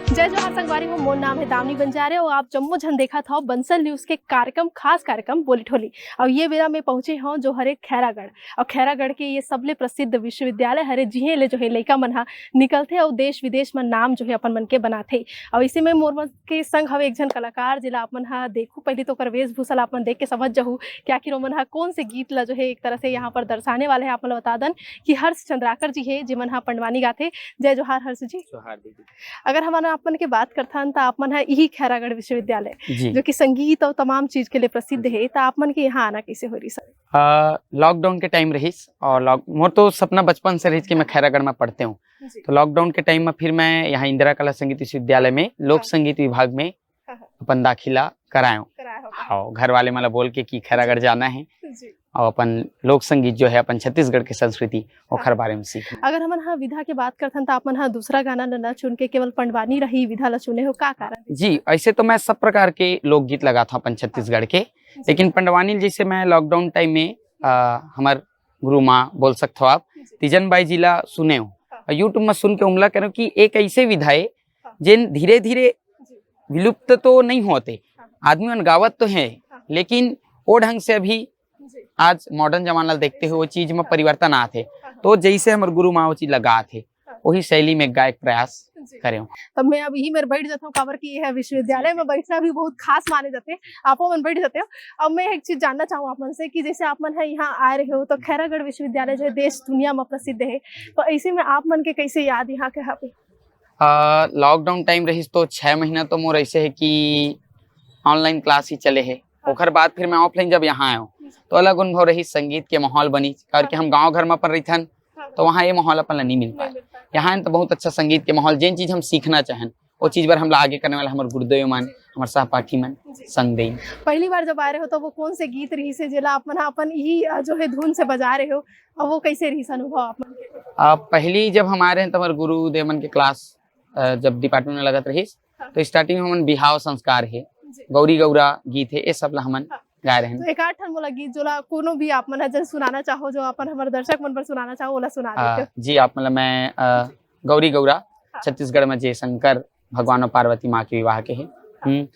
जय जोहार संगवारी हो, मोर नाम है दामिनी बंजारे और आप जम्मो झन देखा था बंसल न्यूज के कार्यक्रम खास कार्यक्रम बोली ठोली। और ये बेरा में पहुंचे हों जो हरे खैरागढ़ और खैरागढ़ के ये सबले प्रसिद्ध विश्वविद्यालय हरे जिहे ले जो है लइका मन हा निकलते और देश विदेश में नाम जो है अपन मन के बनाते। और इसी में मोर मन के संग हवे एक जन कलाकार जिला अपन हा देखू पहले तो कर वेशभूषा अपन देख के समझ जाहू कि आखिर मन हा कौन से गीत ला जो है एक तरह से यहाँ पर दर्शाने वाले हैं। अपन बता दन कि हर्ष चंद्राकर जी है जिमन हा पंडवानी गाथे। जय जोहार हर्ष जी। अगर हमारा अपन के बात करता तो आप मन है यही खैरागढ़ विश्वविद्यालय जो कि संगीत और तमाम चीज के लिए प्रसिद्ध है, तो आप मन के यहाँ आना कैसे हो रही सर? लॉकडाउन के टाइम रहीस और मोर तो सपना बचपन से रहीस कि मैं खैरागढ़ में पढ़ते हूँ। तो लॉकडाउन के टाइम में फिर मैं यहाँ इंदिरा कला संगीत विश्वविद्यालय में लोक संगीत विभाग में अपन दाखिला करायो। हाँ, घर वाले मला बोल के कि खैरागढ़ जाना है और अपन लोक संगीत जो है अपन छत्तीसगढ़ की संस्कृति ओखर बारे में सीख। अगर हमन हाँ विधा के बात करथन तो अपन हाँ दूसरा गाना न चुन के केवल पंडवानी रही विधा ला चुने हो, का कारण? जी, ऐसे तो मैं सब प्रकार के लोकगीत लगा था अपन छत्तीसगढ़ के, लेकिन पंडवानी जैसे मैं लॉकडाउन टाइम में हमार गुरु माँ बोल सकते हो आप तीजन बाई जिला सुने हो और यूट्यूब में सुन के उमला करो कि एक ऐसे विधा है जिन धीरे धीरे विलुप्त तो नहीं होते, आदमी मन गावत तो है लेकिन वो ढंग से अभी आज मॉडर्न जमाना देखते हुए वो चीज में परिवर्तन आते। तो जैसे हमारे गुरु माँ वो चीज लगा थे वही शैली में गायक प्रयास करे। तब मैं अब यही मेरे बैठ जाता हूँ काबर की है विश्वविद्यालय में बैठना भी बहुत खास माने जाते हैं, आपो मन बैठ जाते हो। अब मैं एक चीज जानना चाहूँ आप मन से कि जैसे आप मन है यहाँ आ रहे हो तो खैरागढ़ विश्वविद्यालय जो है देश दुनिया में प्रसिद्ध है, तो ऐसे में आप मन के कैसे याद यहाँ के? यहाँ पे लॉकडाउन टाइम रही तो 6 महीना तो मोर ऐसे है कि ऑनलाइन क्लास ही चले है। ओखर बाद फिर मैं ऑफलाइन जब यहाँ आया तो अलग अनुभव रही, संगीत के माहौल बनी करके हम गांव घर में अपन रही थन तो वहाँ ये माहौल अपन नहीं मिल पाए। यहाँ तो बहुत अच्छा संगीत के माहौल, जिन चीज हम सीखना चाहें वो चीज बार हम आगे करने वाला हमारे गुरुदेव मन हमारे सहपाठी मन संग दे। पहली बार जब आ रहे हो तो वो कौन से गीत रही से जिला अपन अपन यही जो है धुन से बजा रहे हो और वो कैसे रही अनुभव आप मन के? पहली जब हम आ रहे हैं तो हमारे गुरुदेव मन के क्लास जब डिपार्टमेंट में लगत रही तो स्टार्टिंग में हम बिहाव संस्कार है, गौरी गौरा गीत है, ये सब ला हमन गा रहे हैं। तो एक आठ ठन मोला गीत जोला कोनो भी आप मन जन सुनाना चाहो जो अपन हमारे दर्शक मन पर सुनाना चाहो ओला सुना देते। जी, आप मतलब मैं गौरी गौरा छत्तीसगढ़ में जय शंकर भगवान और पार्वती माँ के विवाह के है।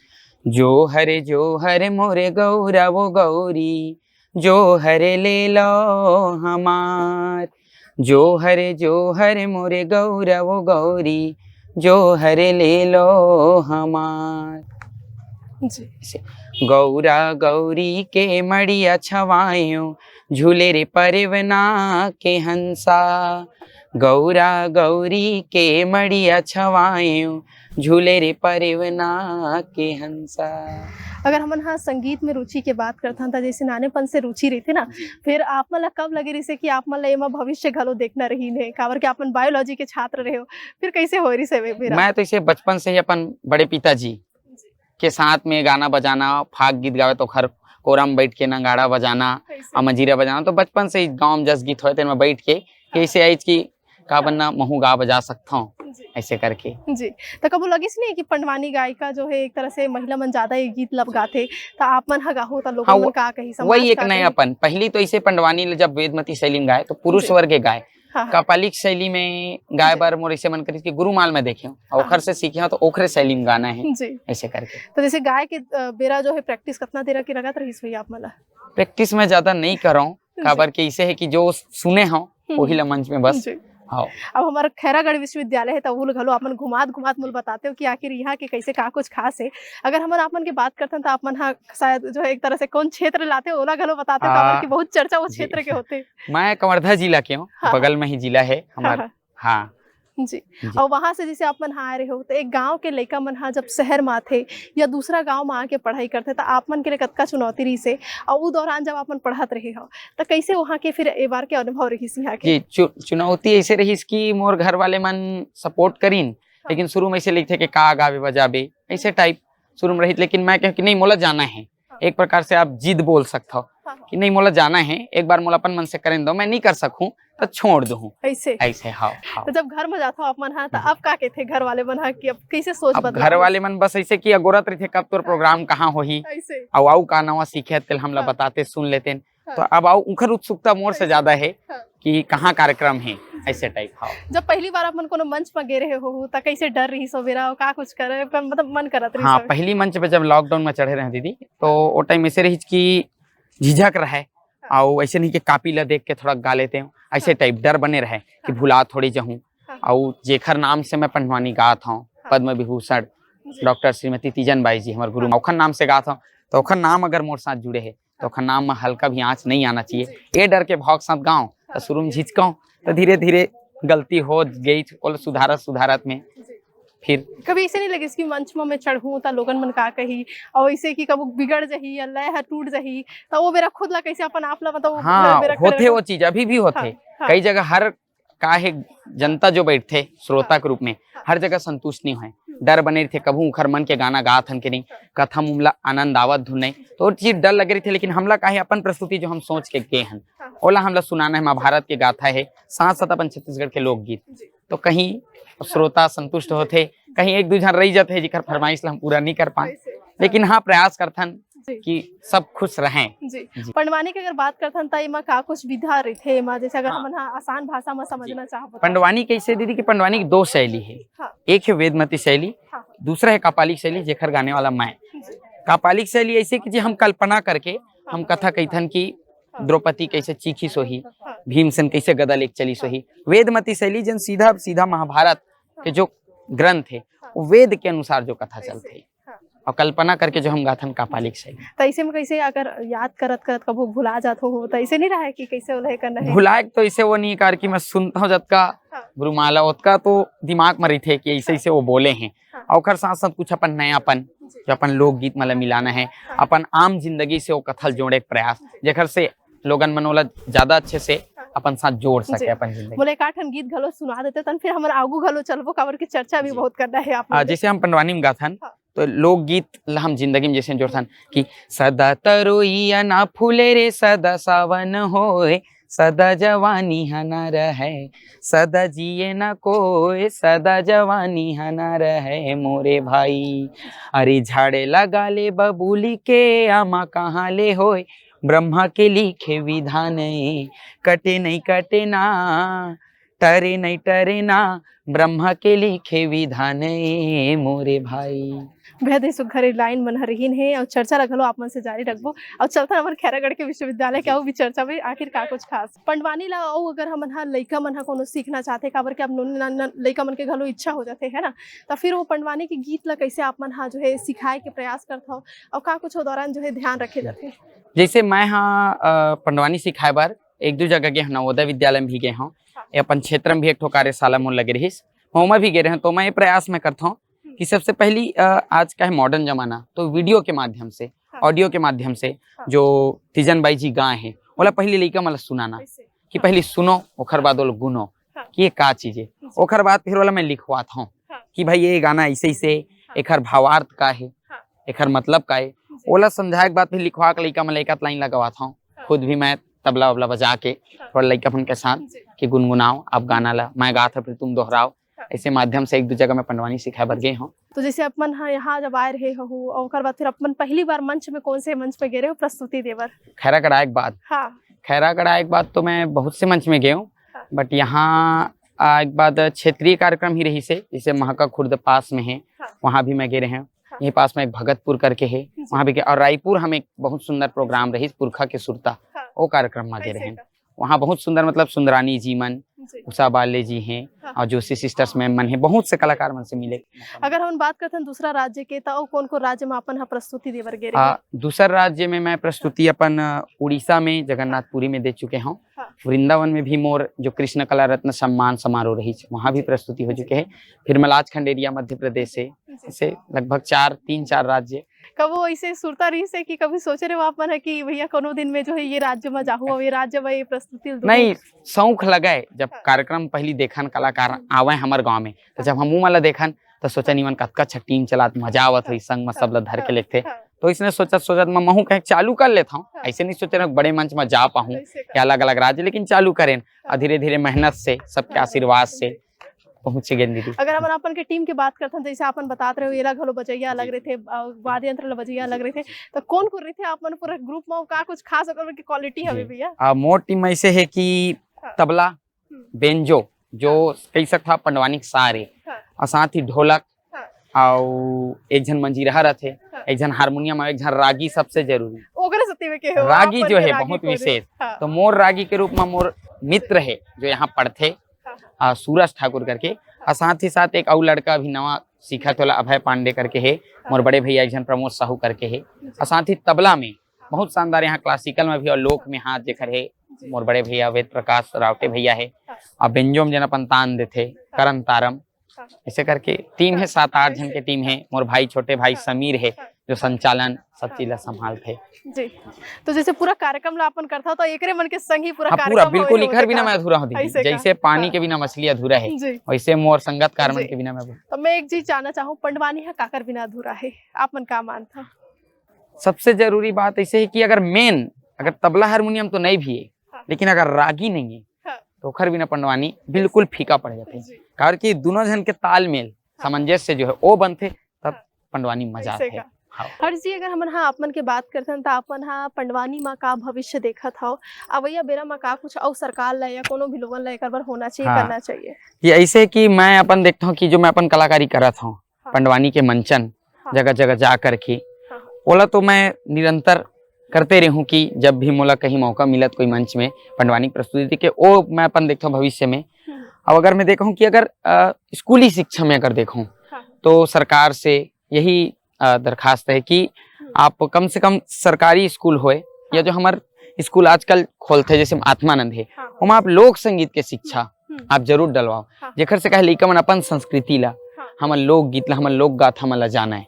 जो हरे मोरे गौरा वो गौरी जो हरे ले लो हमार, जो हरे मोरे गौरा वो गौरी जो हरे ले लो हमार। जी। गौरा गौरी के मड़िया छवायो झूले रे परवना के हंसा, गौरा गौरी के मड़िया छवायो झूले रे परवना के हंसा। अगर हमन हाँ संगीत में रुचि के बात करता था जैसे नानेपन से रुचि रही थी ना, फिर आप मन कब लगे रही से कि आप मन एमा भविष्य घलो देखना रही ने काबर के अपन बायोलॉजी के छात्र रहे हो, फिर कैसे हो रही से? मैं तो इसे बचपन से ही अपन बड़े पिताजी के साथ में गाना बजाना, फाग गीत गावे तो खर कोरा में बैठ के नगाड़ा बजाना और मंजीरा बजाना, तो बचपन से ही गाँव में जस गीत होते मैं बैठ के ऐसे आई की का बनना महू गा बजा सकता हूँ ऐसे करके। जी, तो कबू लगिस नहीं कि पंडवानी गायिका जो है एक तरह से महिला मन ज्यादा ये गीत लब गाथे तो आप मन हगा हो तो लोगों मन का कही समाज वही एक नया अपन पहली तो इसे पंडवानी जब वेदमती शैली में गाए तो पुरुष वर्ग के गाए, कपालिक शैली में गाय बार मोर ऐसे मन करी गुरुमाल में देखे और ओखर से सीखे तो ओखरे शैली में गाना है ऐसे करके। तो जैसे गाय के बेरा जो है प्रैक्टिस कितना देर की लगत रही हुई आप मला? प्रैक्टिस में ज्यादा नहीं कर रहा हूँ काबर के इसे है कि जो सुने हो वही ला मंच में बस। हाँ। अब हमारा खैरागढ़ विश्वविद्यालय है तो वो घलो अपन घुमात मूल बताते हो कि आखिर यहाँ के कैसे का कुछ खास है। अगर हम आपन की बात करते हैं तो आप मन हाँ शायद जो है एक तरह से कौन क्षेत्र लाते हो ओला घलो बताते हो काबर की बहुत चर्चा वो क्षेत्र के होते। मैं कवर्धा जिला के हूँ, बगल में ही जिला है हमारा। हाँ जी। और वहां से जैसे आप मन आ रहे हो तो एक गांव के लड़का मन हाँ जब शहर में थे या दूसरा गांव में आके पढ़ाई करते तो आप मन के लिए कतका चुनौती रही से और उस दौरान जब आप मन पढ़त रहे हो तो कैसे वहाँ के फिर एक बार के अनुभव रही यहाँ के? जी, चुनौती ऐसे रही कि मोर घर वाले मन सपोर्ट करीन लेकिन शुरू में ऐसे लिखते कि का गावे बजाबे ऐसे टाइप शुरू में रही, लेकिन मैं कह कि नहीं मोला जाना है, एक प्रकार से आप जिद बोल सकते हो कि नहीं मोला जाना है, एक बार मोला अपन मन से करें दो, मैं नहीं कर सकूं तो छोड़ दूं ऐसे। हाँ। तो जब घर में जाता हो आप मन हाँ तो अब का कहते घर वाले मन हाँ कि अब कैसे सोच बदला? घर वाले मन बस ऐसे कि अगोरत रही थे कब तोर प्रोग्राम कहाँ होही और आऊ का नवा सीखे तेल हमला बताते सुन लेते तो अब आओ उनकर उत्सुकता मोर से ज्यादा है कि कहाँ कार्यक्रम है ऐसे टाइप। हाँ जब पहली बार अपन कोनो मंच पर गे रहे हो त कैसे डर रही सो बेरा का कुछ करे मतलब मन करत रही हाँ सब? पहली मंच पे जब लॉकडाउन में चढ़े रहे दीदी तो वो टाइम ऐसे रही कि झिझक रहे और ऐसे नहीं कि कापी ला देख के थोड़ा गा लेते हो ऐसे टाइप डर बने रहे कि भुला थोड़ी जाऊं। और जेखर नाम से मैं पंडवानी गात हूँ पद्म विभूषण डॉक्टर श्रीमती तीजन बाई जी हमारे गुरु ओखर नाम से गात हूँ तो ओखर नाम अगर मोर साथ जुड़े है तो ओखर नाम में हल्का भी आँच नहीं आना चाहिए। ये डर के भाव के साथ गाँव तो शुरू में झिझकाऊं तो धीरे धीरे गलती हो गई सुधारत में फिर कभी ऐसे नहीं लगे कि मंच में मैं चढ़ूं त लोगन मन का कही और ऐसे कि कबू बिगड़ जही या लय है टूट जही तो वो बेरा खुद ला कैसे अपन आप ला मतलब हाँ बेरा होते वो चीज अभी भी होते हाँ। कई जगह हर का है जनता जो बैठते श्रोता के रूप में हर जगह संतुष्ट नहीं है डर बने थे कभू उखर मन के गाना गात हन के नहीं कथा मुमला आनंद आवत धुन नहीं तो चीज डर लग रही थी लेकिन हमला का है अपन प्रस्तुति जो हम सोच के गए हन ओला हमला सुनाना है महाभारत के गाथा है साथ साथ अपन छत्तीसगढ़ के लोकगीत तो कहीं श्रोता संतुष्ट होते कहीं एक दूसरा रही जाते है जिकर फरमाइश हम पूरा नहीं कर पाए लेकिन हाँ प्रयास करथन कि सब खुश रहें। जी पंडवानी की अगर बात करथन त एमा का कुछ विधा रहिथे एमा जैसे अगर हमन आसान भाषा में समझना चाहबो पंडवानी कैसे दीदी की पंडवानी की दो शैली है। एक है वेदमती शैली दूसरा है कापालिक शैली जेखर गाने वाला मैं। कापालिक शैली ऐसे कि हम कल्पना करके हम कथा कहथन की द्रौपदी कैसे चीखी सोही भीमसेन कैसे गदा लेक चली सोही। वेदमती शैली जन सीधा सीधा महाभारत के जो ग्रंथ है वो वेद के अनुसार जो कथा चलते है और कल्पना करके जो हम गाथन कापालिक शैली। तो ऐसे में कैसे अगर याद करत करत कबो भुला जात हो तो ऐसे नहीं रहा है कि कैसे उलहे करना है भुलाए तो ऐसे वो नहीं कर कि मैं सुनता हूँ जब का गुरुमाला उतका तो दिमाग में रही थे कि ऐसे ऐसे वो बोले हैं और साथ साथ कुछ अपन नयापन जो अपन लोकगीत मतलब मिलाना है अपन आम जिंदगी से वो कथल जोड़े के प्रयास जेखर से लोगन मनोला ज्यादा अच्छे से अपन साथ जोड़ सके अपन जिंदगी। बोले का ठन गीत घलो सुना देते तन फिर हमर आगू घलो चलबो काबर की चर्चा भी बहुत करना है आप जैसे हम पंडवानी में गाथन तो लोकगीत हम जिंदगी में जैसे जोड़थन कि सदा तरोइया ना फूले रे सदा सावन होए सदा जवानी हना रहे सदा जिए न कोई सदा जवानी हना रहे मोरे भाई। अरे झाड़े लगा ले बबूली के आमा कहाँ ले होए ब्रह्मा के लिखे विधान कटे नहीं ना टरे नहीं टरे ना ब्रह्मा के लिखे विधान मोरे भाई। बेहद ही सुघर लाइन मन रहीन है और चर्चा रखलो आप मन से जारी रखबो और चलता हमर खैरागढ़ के विश्वविद्यालय के भी चर्चा में आखिर का कुछ खास पंडवानी ला और अगर हमन हा लइका मन हा कोनो सीखना चाहते काबर के अब लइका मन के घलो इच्छा हो जाते है ना तो फिर वो पंडवानी के गीत ला कैसे आप मन हा जो है सिखाए के प्रयास करता हो और का कुछ दौरान जो है ध्यान रखे जाते। जैसे मैं हाँ पंडवानी सिखाए बार एक दो जगह गए नवोदय विद्यालय में भी गए हूँ अपन क्षेत्र में भी एक ठो कार्यशाला मोन लगे रहीस वहाँ भी गए रहे तो मैं ये प्रयास में करता हूँ कि सबसे पहली आज का है मॉडर्न जमाना तो वीडियो के माध्यम से ऑडियो के माध्यम से जो तीजन बाई जी गाए हैं बोला पहले लइका मतलब सुनाना कि पहले सुनो ओखर बाद वो गुनो कि ये का चीज है ओखर बाद फिर वाला मैं लिखवाता हूँ कि भाई ये गाना ऐसे ऐसे एकर भावार्थ का है एकर मतलब का है ओला समझाए के बाद फिर लिखवा के लइका में लइका लाइन लगवाता हूँ खुद भी मैं तबला वबला बजा के थोड़ा लइका अपन के साथ कि गुनगुनाओ आप गाना ला मैं गाता फिर तुम दोहराओ ऐसे माध्यम से एक दो जगह में पंडवानी सिखाए बर गए हूँ। तो जैसे अपन यहाँ जब आए रहे हो और बाद फिर अपन पहली बार मंच में कौन से मंच पे गए रहे हो प्रस्तुति देवर? खैरागढ़ आए के बाद खैरागढ़ आए के बाद तो मैं बहुत से मंच में गए हूँ बट यहाँ आए के बाद क्षेत्रीय कार्यक्रम ही रही से जैसे महाका खुर्द पास में है वहाँ भी मैं गए रहे हूँ। यही पास में एक भगतपुर करके है वहाँ भी गए और रायपुर हम एक बहुत सुंदर प्रोग्राम रही पुरखा के सुरता वो कार्यक्रम में गए रहे वहाँ बहुत सुंदर मतलब सुंदरानी जी मन उषा बाले जी हैं और जोशी सिस्टर्स में मन है बहुत से कलाकार मन से मिले। अगर हम बात करते हैं दूसरा राज्य के तो कौन को राज्य में अपन प्रस्तुति देवर गए? दूसरा राज्य में मैं प्रस्तुति अपन उड़ीसा में जगन्नाथपुरी में दे चुके हूँ। वृंदावन में भी मोर जो कृष्ण कला रत्न सम्मान समारोह रही वहाँ भी प्रस्तुति हो चुके हैं। फिर मलाज खंडेरिया मध्य प्रदेश से ऐसे लगभग 3-4 राज्य। कब वो ऐसे सुरता रही से कि कभी सोचे रहे आप मन है कि भैया कोनो दिन में जो है ये राज्य में जाहू ये राज्य में ये प्रस्तुति नहीं शौक लगाए जब कार्यक्रम पहली देखन कलाकार आवे हमारे गांव में तो जब हम वाला देखन तो सोचा निमन कतका अच्छा टीम चलात मजा आवत हुई संग में सब धर के लेते तो इसने सोचा मैं महू कहीं चालू कर लेता हूँ। ऐसे नहीं सोचे बड़े मंच में जा पाऊँ या अलग अलग राज्य लेकिन चालू करें और धीरे धीरे मेहनत से सबके आशीर्वाद से पहुंचे गए दीदी। अगर हम अपन के टीम की बात करते हैं, जैसे अपन बताते रहे ये घलो बजैया लग रहे थे, वाद्य यंत्र बजैया लग रहे थे, तो कौन कर रहे थे अपन पूरे ग्रुप में, का कुछ खास अगर की क्वालिटी हवे भैया? मोर टीम ऐसे है कि तबला, बेंजो जो कई सकता पंडवानी सारे, और साथ ही ढोलक, और एक जन मंजीरा रथे, एक जन हारमोनियम, एक जन रागी, सबसे जरूरी रागी जो है बहुत विशेष। तो मोर रागी के रूप में मोर मित्र है जो यहाँ पढ़ते, सूरज ठाकुर करके, और साथ ही साथ एक और लड़का भी नवा सीखा थोड़ा अभय पांडे करके है, मोर बड़े भैया एक जन प्रमोद साहू करके है, और साथ ही तबला में बहुत शानदार यहाँ क्लासिकल में भी और लोक में हाथ जेकर है मोर बड़े भैया वेद प्रकाश रावटे भैया है, और बेंजो में जन अपन तान देते करण तारम, ऐसे करके टीम है 7-8 जन के टीम है। मोर भाई छोटे भाई समीर है जो संचालन सब चीज संभालते जी। तो जैसे पूरा कार्यक्रम ला अपन करता तो एकरे मन के संग ही पूरा पूरा कार्यक्रम बिल्कुल इखर बिना मैं अधूरा होती, जैसे पानी के बिना मछली अधूरा है वैसे मोर संगत कारमन के बिना मैं। तो मैं एक चीज जानना चाहूँ, पंडवानी है काकर बिना अधूरा है, आप मन का मानता? सबसे जरूरी बात ऐसे है कि अगर तबला हारमोनियम तो नहीं भी है, लेकिन अगर रागी नहीं है तो ओखर बिना पंडवानी बिल्कुल फीका पड़ जाते हैं। कारण कि दोनों जन के तालमेल सामंजस्य जो है वो बनते, तब पंडवानी मजा आते है। हर जी अगर हम अपन के बात करते हैं तो अपन पंडवानी माँ का भविष्य देखा था, अब भैया बेरा माँ का कुछ और सरकार ला या कोनो भी लोगन ला एक बार होना चाहिए, करना चाहिए। ये ऐसे कि मैं अपन देखता हूँ कि जो मैं अपन कलाकारी करत हूँ पंडवानी के मंचन जगह जगह जा करके, ओला तो मैं निरंतर करते रहूं कि जब भी मोला कहीं मौका मिलत कोई मंच में पंडवानी प्रस्तुति के, वो मैं अपन देखता हूँ भविष्य में। अब अगर मैं देखूं कि अगर स्कूली शिक्षा में अगर देखूं तो सरकार से यही दरखास्त है कि आप कम से कम सरकारी स्कूल होए या जो हमारे स्कूल आजकल खोलते जैसे आत्मानंद है, वहाँ आप लोक संगीत के शिक्षा आप जरूर डलवाओ, जेकर से कहे लइका मन अपन संस्कृति ला, हमन लोक गीत ला, हमन लोक गाथा मन ला जाना है।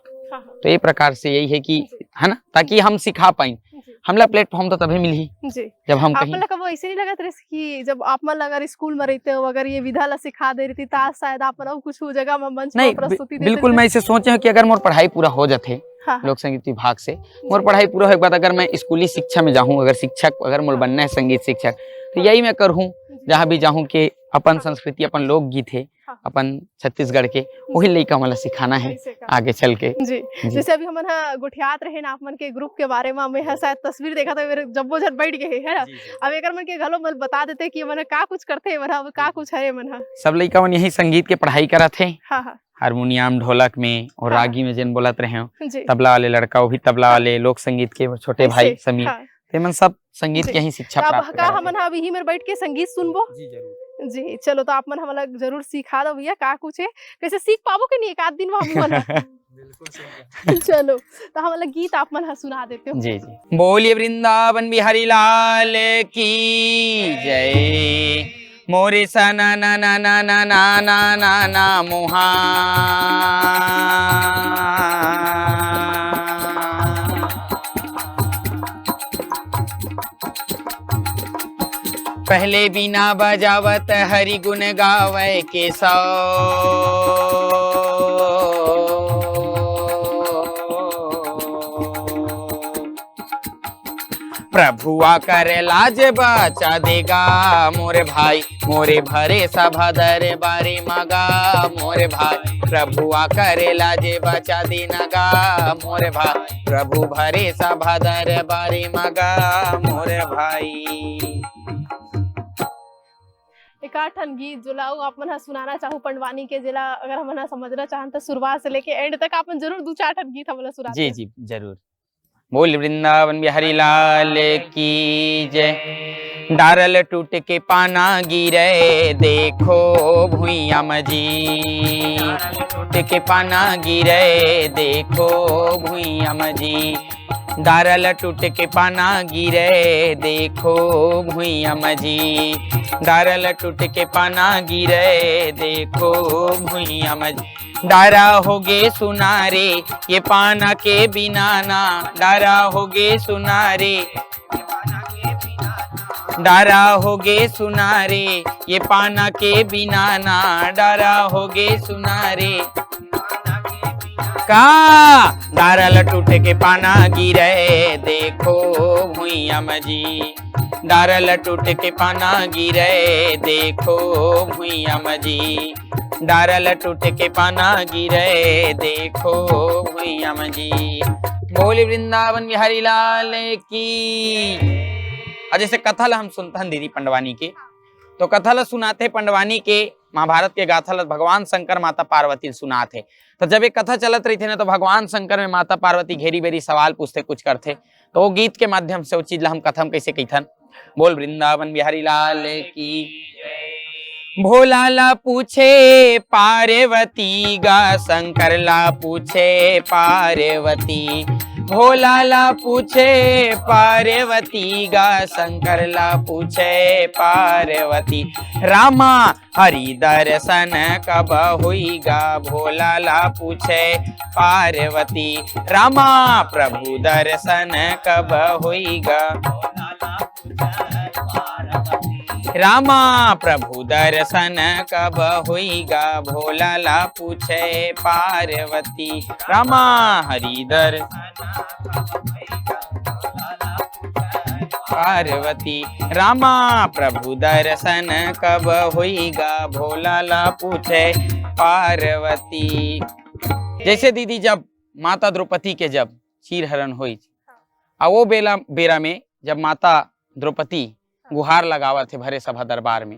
तो ये प्रकार से यही है कि है ना, ताकि हम सिखा पाए, हमला प्लेटफॉर्म तो तभी मिली जब हम कहीं। आप लोग ऐसे नहीं लगा था कि जब आप मन अगर स्कूल में रहते हो, अगर ये विधा ला सिखा दे रही थी तो शायद आप कुछ जगह में मंच में प्रस्तुति देते? बिल्कुल, मैं इसे सोचे हूँ कि अगर मोर पढ़ाई पूरा हो जाते लोक संगीत विभाग से, मोर पढ़ाई पूरा होने के बाद अगर मैं स्कूली शिक्षा में जाऊँ, अगर शिक्षक अगर मोर बनना है संगीत शिक्षक, तो यही मैं करूँ जहाँ भी जाऊँ कि अपन संस्कृति अपन लोक गीत है अपन छत्तीसगढ़ के, वही लइका मला सिखाना है आगे चल के। जी, जैसे अभी हम गुठियात रहे ना अपन के ग्रुप के बारे में, मैं शायद तस्वीर देखा था मेरे जब्बो झट बैठ गए है ना। अब एक मन के घलो मन बता देते कि मन का कुछ करते है, मन का कुछ है, मन सब लइका मन यही संगीत के पढ़ाई करा थे। हारमोनियम ढोलक में और रागी में जिन बोलत रहे हो, तबला वाले लड़का वो भी तबला वाले, लोक संगीत के छोटे भाई समीर, तेमन सब संगीत के ही शिक्षा प्राप्त का हम यही में बैठ के संगीत सुनबो। जी जरूर जी, चलो तो आप मन हमला जरूर सिखा दो भैया, का कुछ है कैसे सीख पाबो कि नहीं एक आध दिन में हम बिल्कुल। चलो तो हमला गीत आप मन सुना देते हो। जी जी, बोलिए वृंदावन बिहारी लाल की जय, मोरे सना ना ना ना ना ना ना ना ना मोहा पहले बिना बजावत हरि गुण गावे के सौ, प्रभुआ करे लाज बचा देगा मोरे भाई, मोरे भरे सभा दर बारे मगा मोरे भाई, प्रभुआ करे लाज बचा देगा मोरे भाई, प्रभु भरे सभा दर बारे मगा मोरे भाई। एक आठन गीत जो लाओ आप मन सुनाना चाहूँ पंडवानी के जिला, अगर हम समझना चाहन तो शुरुआत से लेके एंड तक आप जरूर 2-4 ठन गीत हमला सुना। जी जी जरूर। बोल वृंदावन बिहारी लाल की जय, डारल टूट के पाना गिरे देखो भुइया मजी, टूट के पाना गिरे देखो भुइया मजी, डारल टूट के पाना गिरे देखो भुइया मजी, डारल टूट के पाना गिरे देखो भुइया मजी, डारा होगे सुनारे ये पाना के बिना ना, डारा होगे सुनारे, डारा होगे सुनारे ये पाना के बिना ना, डारा होगे सुनारे, का डारल टूट के पाना गिरे देखो भुइया मजी, डारल टूट के पाना गिरे देखो भुइया मजी, डारल टूट के पाना गिरे देखो भुइया मजी। बोली वृंदावन बिहारी लाल की। और जैसे कथल हम सुनते हैं दीदी पंडवानी के, तो कथल सुनाते पंडवानी के महाभारत के गाथल भगवान शंकर माता पार्वती सुनाते। तो जब एक कथा चलत रही थी ना, तो भगवान शंकर में माता पार्वती घेरी बेरी सवाल पूछते कुछ करते, तो वो गीत के माध्यम से वो चीज ला हम कथम कैसे कथन। बोल वृंदावन बिहारी लाल की। भोला ला पूछे पार्वती गा शंकर ला पूछे पार्वती, भोला ला पूछे पार्वती गा शंकर ला पूछे पार्वती, रामा हरि दर्शन कब हुईगा, भोला ला पूछे पार्वती, रामा प्रभु दर्शन कब हुईगा, रामा प्रभु दर्शन कब हुईगा, भोला ला पूछे पार्वती, रामा हरि पार्वती, रामा प्रभु दर्शन कब हुईगा, भोला ला पूछे पार्वती। जैसे दीदी जब माता द्रौपदी के जब चीरहरण हुई, और वो बेरा में जब माता द्रौपदी गुहार लगावा थे भरे सभा दरबार में,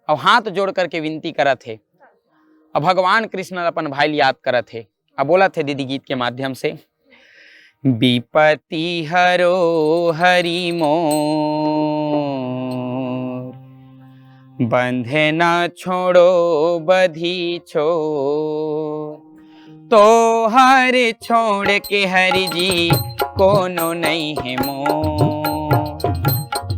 अब हाथ जोड़ करके विनती करा थे, अब भगवान कृष्ण अपन भाई याद करा थे। अब बोला थे दीदी गीत के माध्यम से, विपत्ति हरो हरि मोर, बंधे न छोड़ो बधी छोड़, तो हर छोड़ के हरि जी कोनो नहीं है मोर,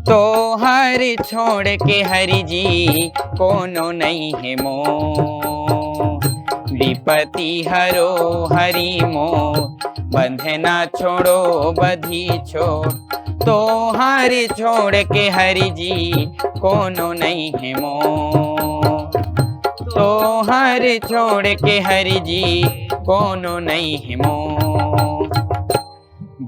तो हर छोड़ के हरि जी कोनो नहीं है मोर, विपत्ति हरो हरि मोर, बंधे न छोड़ो बधी छोड़, तो हर छोड़ के हरि जी कोनो नहीं है मोर, तो हर छोड़ के हरि जी कोनो नहीं है मोर,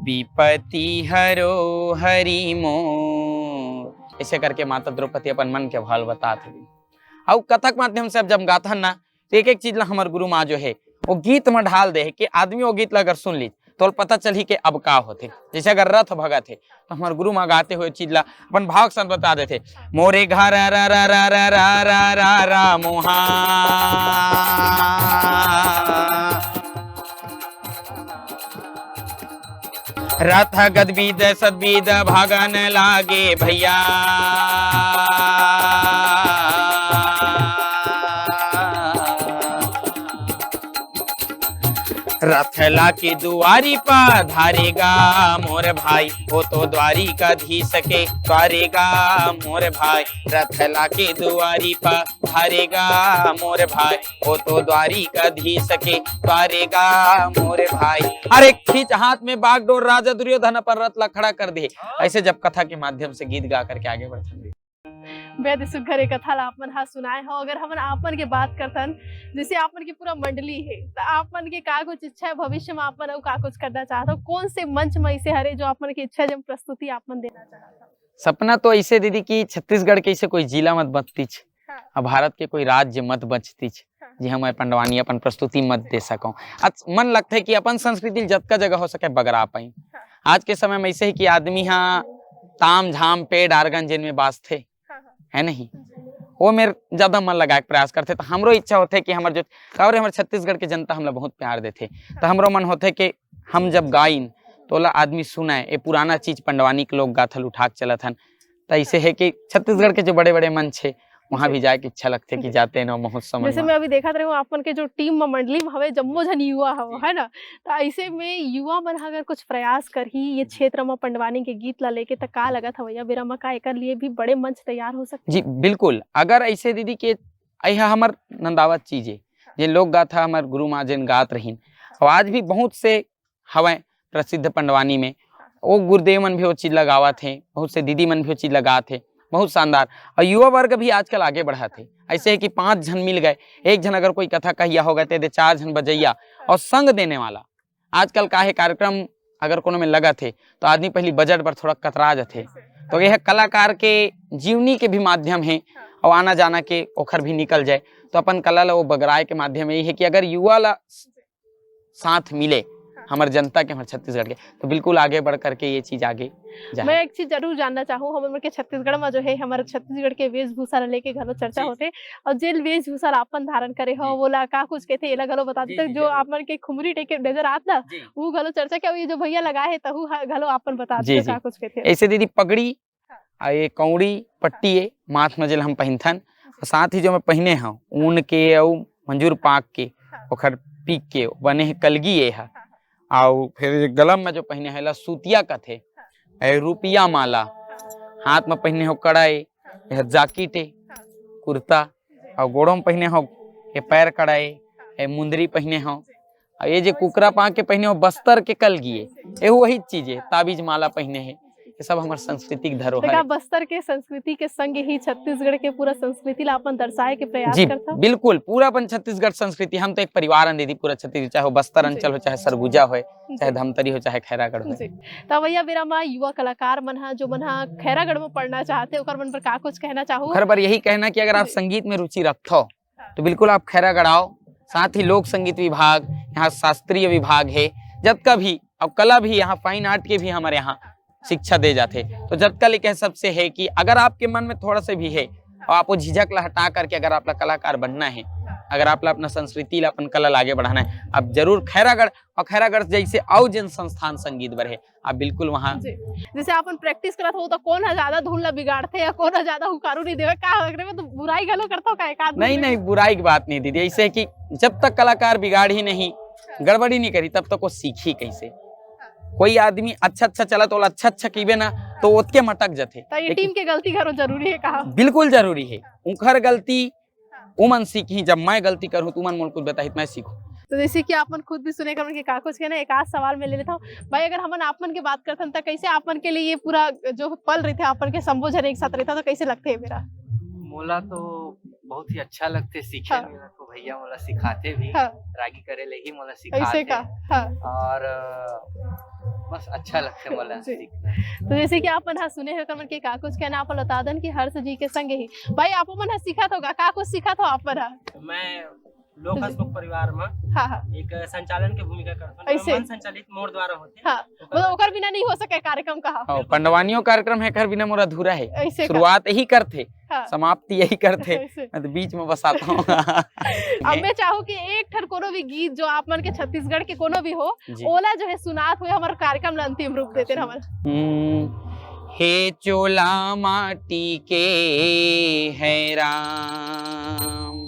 विपत्ति हरो हरि मोर। ऐसे करके माता द्रौपदी अपन मन के भाव बताते हैं। और कथक माध्यम से अब जब गाथन ना, तो एक एक चीज ला हमार गुरु माँ जो है वो गीत में ढाल दे कि आदमी वो गीत ला अगर सुन ली तो पता चल ही कि अब का होते। जैसे अगर रथ भगत है तो हमारे गुरु माँ गाते हुए चीज ला अपन भाव के साथ बता देते, मोरे घर रा रा रा रा रा रा रा रा मोहा, रथ गदबीद सदबीद भागन लागे भैया, रथ ला के दुआरी पर धारेगा मोर भाई, वो तो द्वारी का धी सके द्वारेगा मोर भाई, रथ ला के दुआरी पर धारेगा मोर भाई, वो तो द्वारी का धी सके द्वारेगा मोर भाई। अरे खींच हाथ में बागडोर राजा दुर्योधन पर रथ ला खड़ा कर दे। ऐसे जब कथा के माध्यम से गीत गा करके आगे बढ़ते बेहद सुघर एक कथा ला आपन हा सुनाए हो। अगर हमन आपन के बात करतन, जैसे आपन की पूरा मंडली है, तो आपन के का कुछ इच्छा है भविष्य में आपन और का कुछ करना चाहता हो, कौन से मंच में ऐसे हरे जो आपन की इच्छा जब प्रस्तुति आपन देना चाहता? सपना तो ऐसे दीदी की छत्तीसगढ़ के ऐसे कोई जिला मत बचती, भारत के कोई राज्य मत बचती, जी हम पंडवानी अपन प्रस्तुति मत दे सकूं। आज मन लगता है कि अपन संस्कृति जतका जगह हो सके बगरा पाई। आज के समय में ऐसे ही कि आदमी हाँ ताम झाम पेड़ आर्गन जिन में बास थे है नहीं, वो मेरे ज्यादा मन लगा के प्रयास करते। तो हमरो इच्छा होते कि हमारे जो और हमारे छत्तीसगढ़ के जनता हमला बहुत प्यार देते, तो हमरो मन होते कि हम जब गाइन तो ला आदमी सुनाए ये पुराना चीज पंडवानी के लोग गाथल उठा के चलत हन। तो ऐसे है कि छत्तीसगढ़ के जो बड़े बड़े मंच है वहाँ भी जाके इच्छा लगते कि जाते हैं ना महोत्सव में। जैसे मैं अभी देखा रही हूँ आपन के जो टीम में मंडली में हवे जम्मो जन युवा हव है ना, तो ऐसे में युवा मन अगर कुछ प्रयास कर ही ये क्षेत्र में पंडवानी के गीत ला लेके तो का लगत हवैया बेरा में का एकर लिए भी बड़े मंच तैयार हो सकते? जी बिल्कुल। अगर ऐसे दीदी के यह हमार नंदावत चीज है जिन लोग गाथा हमार गुरु माँ जिन गात रहीन, और आज भी बहुत से हवे प्रसिद्ध पंडवानी में वो गुरुदेव मन भी वो चीज लगावत थे, बहुत से दीदी मन भी वो चीज लगाते, बहुत शानदार। और युवा वर्ग भी आजकल आगे बढ़ा थे, ऐसे है कि 5 जन मिल गए, एक जन अगर कोई कथा कहिया हो गए थे 4 जन बजैया और संग देने वाला। आजकल का है कार्यक्रम अगर कोनो में लगा थे तो आदमी पहले बजट पर थोड़ा कतरा जाते, तो यह कलाकार के जीवनी के भी माध्यम है और आना जाना के ओखर भी निकल जाए। तो अपन कला ला वो बगराए के माध्यम यही है कि अगर युवा ला साथ मिले हमारे जनता के, हमारे छत्तीसगढ़ के, तो बिल्कुल आगे बढ़ करके ये चीज आगे जाए। मैं एक चीज जरूर जानना चाहूँ, हम के छत्तीसगढ़ में जो है हमारे छत्तीसगढ़ के वेशभूषा लेके घलो चर्चा होते, और जेल वेशभूषा आपन धारण करे हो बोला का कुछ कहते एला घलो बता देते, जो आपन के खुमरी टेके नजर आता वो घलो चर्चा क्या, ये जो भैया लगाए है तहु घलो आपन बता देते का कुछ कहते। ऐसे दीदी पगड़ी ये कौड़ी पट्टी है माथ में जेल हम पहनथन, साथ ही जो मैं पहने हूँ ऊन के और मंजूर पाक के ओखर पीक के बने है कलगी ये है, और फिर गलम में जो पहने है सूतिया का थे, रुपिया माला हाथ में पहने हो कड़ाई, यह जाकिट कुर्ता, और गोड़ों में पहने हो ये पैर कड़ाई, ये मुंदरी पहने हो, और ये जो कुकरा पा के पहने हो बस्तर के कलगी ये वही चीज है, ताबीज माला पहने है, ये सब हमारे सांस्कृतिक धरोहर है। बस्तर के संस्कृति के संग ही छत्तीसगढ़ के पूरा संस्कृति ला अपन दर्शाए के प्रयास जी करता। बिल्कुल, पूरा अपन छत्तीसगढ़ संस्कृति, हम तो एक परिवार दीदी पूरा छत्तीसगढ़, चाहे वो बस्तर अंचल हो, चाहे सरगुजा हो, चाहे धमतरी हो, चाहे खैरागढ़ हो। तो भैया मेरा माँ युवा कलाकार मन जो मन खैरागढ़ में पढ़ना चाहते ओकर मन पर का कुछ कहना चाहूँ। खैर पर यही कहना कि अगर आप संगीत में रुचि रखते हो तो बिल्कुल आप खैरागढ़ आओ। साथ ही लोक संगीत विभाग, यहाँ शास्त्रीय विभाग है, जब का भी अब कला भी, यहाँ फाइन आर्ट के भी हमारे यहाँ शिक्षा दे जाते। तो जब का लिखे सबसे है कि अगर आपके मन में थोड़ा सा भी है और आपको झिझक ला हटा करके अगर आप कलाकार बनना है, अगर आप अपना संस्कृति ला अपन कला आगे बढ़ाना है, आप जरूर खैरागढ़, और खैरागढ़ जैसे और जन संस्थान संगीत बढ़े आप बिल्कुल वहाँ। जैसे अपन प्रैक्टिस करत हो तो कौन ज्यादा धुन ला बिगाड़ते या कौन ज्यादा हुकारू नहीं देवे का अगरे में, तो बुराई गलो करता हो का एक आदमी? नहीं बुराई की बात नहीं दीदी, ऐसे है कि जब तक कलाकार बिगाड़ ही नहीं, गड़बड़ी नहीं करी, तब तक वो सीखी कैसे। कोई आदमी अच्छा चला तो अच्छा कीबे ना तो उसके मटक जाते। तो ये टीम के गलती करो जरूरी है कहा? बिल्कुल जरूरी है, उनकर गलती उमन सीखी, जब मैं गलती करूँ तो उमन कुछ बताई मैं सीखूं। तो जैसे कि आपन खुद भी सुने कर का कुछ कहना, एक आध सवाल में ले लेता हूँ भाई, अगर हमन आपन के बात करते तो कैसे आपन के लिए ये पूरा जो पल रहे थे आपन के संबोधन एक साथ रहता तो कैसे लगते है? मेरा मोला तो बहुत ही अच्छा लगते सीखे में, तो भैया मोला सिखाते भी, रागी करे ले ही मोला सिखाते ऐसे का। और बस अच्छा लगते मोला सीखना। तो जैसे कि आप मन सुने हो कर के का कुछ कहना, आप बता दन कि हर्ष जी के संग ही भाई आप मन सीखा होगा का कुछ सीखा था आप मन? मैं लोक हंसमुख परिवार में एक संचालन की भूमिका करता हूं, मन संचालित मोर द्वारा होते हैं। मतलब ओकर बिना नहीं हो सके कार्यक्रम कहा। पंडवानियों कार्यक्रम है कर बिना मोर अधूरा है, शुरुआत यही करते समाप्ति यही करते, मैं तो बीच में बस आता हूँ। अब मैं चाहूँ कि एक ठन कोनो भी गीत जो आप मन के छत्तीसगढ़ के कोनो भी हो ओला जो है सुनात हुए हमारे कार्यक्रम ला अंतिम रूप देते हमन। हे चोला माटी के है राम,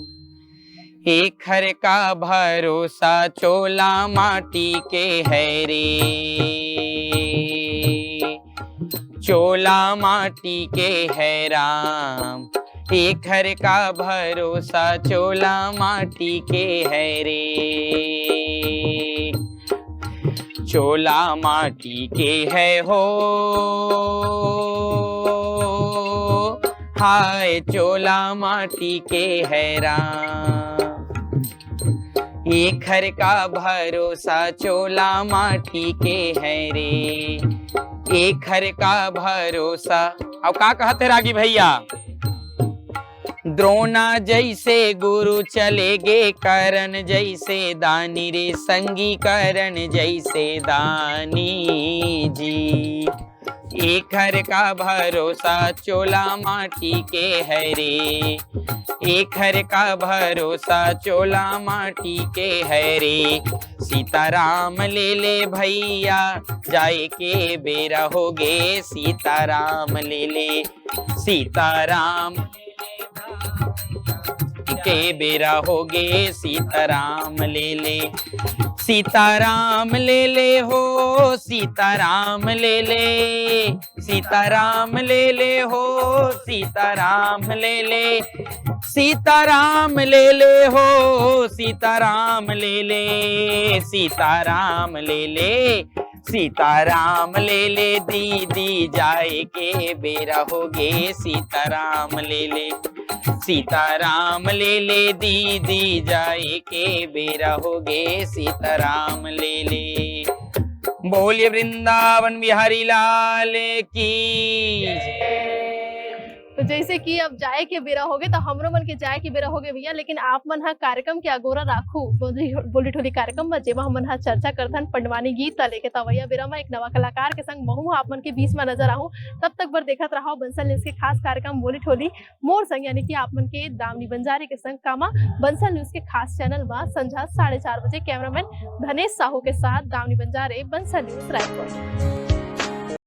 एक हर का भरोसा चोला माटी के है रे, चोला माटी के है राम, एक हर का भरोसा चोला माटी के है रे, चोला माटी के है हो हाय, चोला माटी के है राम, एक घर का भरोसा चोला माटी के है रे, एक घर का भरोसा। अब का कहते रागी भैया? द्रोणा जैसे गुरु चले गे, करण जैसे दानी रे, संगी करण जैसे दानी जी, एक घर का भरोसा चोला माटी के है रे, एक घर का भरोसा चोला माटी के है रे, सीताराम ले ले भैया जाए के बेरा हो गे, सीताराम ले ले, सीताराम के बेरा हो गे, सीताराम ले ले, सीताराम ले ले हो, सीताराम ले ले, सीताराम ले ले हो, सीताराम ले ले, सीताराम ले ले हो, सीताराम ले ले, सीताराम ले ले, सीताराम ले दीदी जाए के बेरा हो गे, सीताराम ले सीताराम ले दीदी जाए के बेरा हो गे, सीताराम ले। बोलिए वृंदावन बिहारी लाल की। तो जैसे कि अब जाए के बेरा हो गए तो हमरो मन के जाए के बेरा हो गए भैया, लेकिन आप मन हा कार्यक्रम के अगोरा राखू बोली ठोली कार्यक्रम में जेमा हमन हा चर्चा करथन पंडवानी गीत ला लेके। तब भैया बेरा में एक नवा कलाकार के संग महू आप मन के बीच में नजर आहू। तब तक बर देखत रहो बंसल न्यूज के खास कार्यक्रम बोली ठोली मोर संग, यानी कि आप मन के दामनी बंजारे के संग कामा बंसल न्यूज के खास चैनल में संझा 4:30 बजे। कैमरामैन धनेश साहू के साथ दामनी बंजारे, बंसल न्यूज रायपुर।